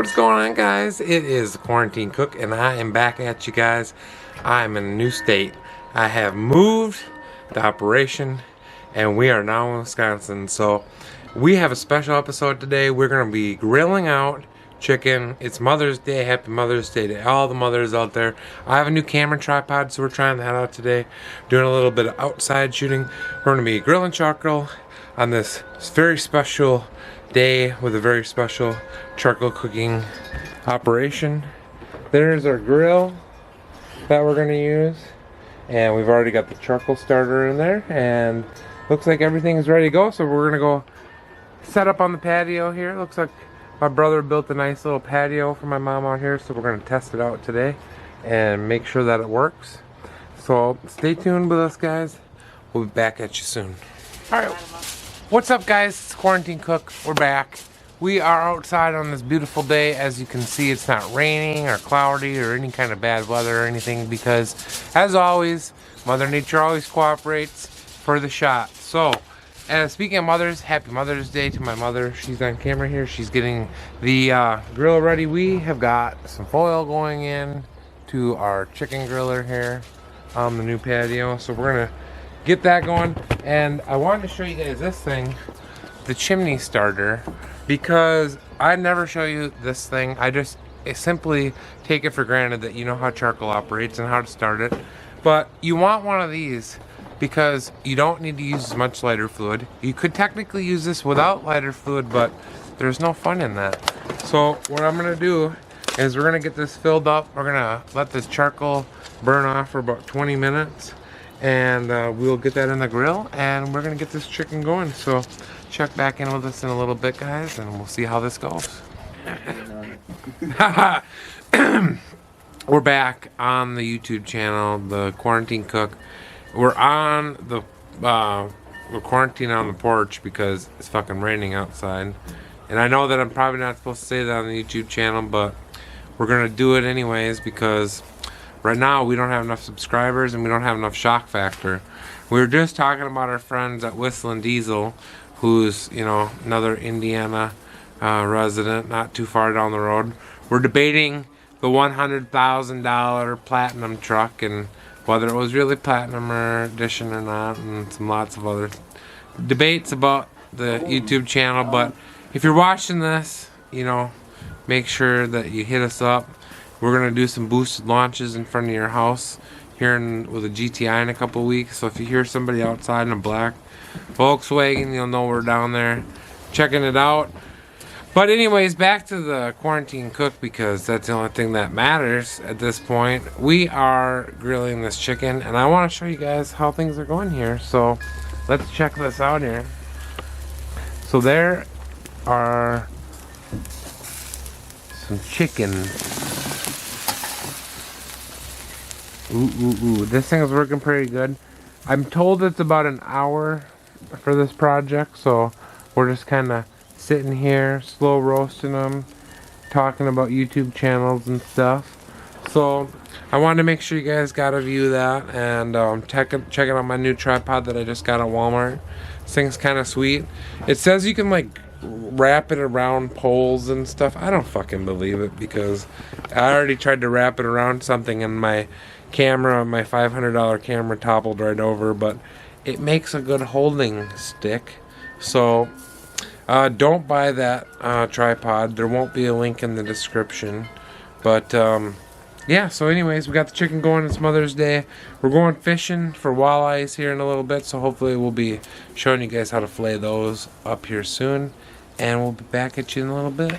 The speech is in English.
What's going on, guys? It is the Quarantine Cook, and I am back at you guys. I'm in a new state. I have moved the operation, and we are now in Wisconsin. So we have a special episode today. We're going to be grilling out chicken. It's Mother's Day. Happy Mother's Day to all the mothers out there. I have a new camera tripod, so we're trying that out today. Doing a little bit of outside shooting. We're going to be grilling charcoal on this very special day with a very special charcoal cooking operation. There's our grill that we're going to use, and we've already got the charcoal starter in there, and looks like everything is ready to go. So we're going to go set up on the patio here. Looks like my brother built a nice little patio for my mom out here, so we're going to test it out today and make sure that it works. So stay tuned with us, guys. We'll be back at you soon. Alright, what's up, guys? It's Quarantine Cook. We're back. We are outside on this beautiful day. As you can see, it's not raining or cloudy or any kind of bad weather or anything, because as always, Mother Nature always cooperates for the shot. So, speaking of mothers, happy Mother's Day to my mother. She's on camera here. She's getting the grill ready. We have got some foil going in to our chicken griller here on the new patio. So we're gonna get that going. And I wanted to show you guys this thing, the chimney starter, because I never show you this thing. I simply take it for granted that you know how charcoal operates and how to start it. But you want one of these because you don't need to use as much lighter fluid. You could technically use this without lighter fluid, but there's no fun in that. So what I'm gonna do is we're gonna get this filled up. We're gonna let this charcoal burn off for about 20 minutes, and we'll get that in the grill, and we're gonna get this chicken going. So check back in with us in a little bit, guys, and we'll see how this goes. We're back on the YouTube channel, the Quarantine Cook. We're on the we're quarantined on the porch because it's fucking raining outside, and I know that I'm probably not supposed to say that on the YouTube channel, but we're gonna do it anyways because right now we don't have enough subscribers and we don't have enough shock factor. We were just talking about our friends at Whistling Diesel, who's, you know, another Indiana resident, not too far down the road. We're debating the $100,000 platinum truck and whether it was really platinum or edition or not, and lots of other debates about the YouTube channel. But if you're watching this, you know, make sure that you hit us up. We're gonna do some boosted launches in front of your house here with a GTI in a couple weeks. So if you hear somebody outside in a black Volkswagen, you'll know we're down there checking it out. But anyways, back to the Quarantine Cook, because that's the only thing that matters at this point. We are grilling this chicken, and I want to show you guys how things are going here. So let's check this out here. So there are some chicken. Ooh, this thing is working pretty good. I'm told it's about an hour for this project, so we're just kind of sitting here, slow roasting them, talking about YouTube channels and stuff. So I wanted to make sure you guys got a view of that, and checking out my new tripod that I just got at Walmart. This thing's kind of sweet. It says you can like wrap it around poles and stuff. I don't fucking believe it, because I already tried to wrap it around something and my camera, my $500 camera, toppled right over. But it makes a good holding stick. So don't buy that tripod. There won't be a link in the description. But yeah, so anyways, we got the chicken going. It's Mother's Day. We're going fishing for walleyes here in a little bit, so hopefully we'll be showing you guys how to fillet those up here soon, and we'll be back at you in a little bit.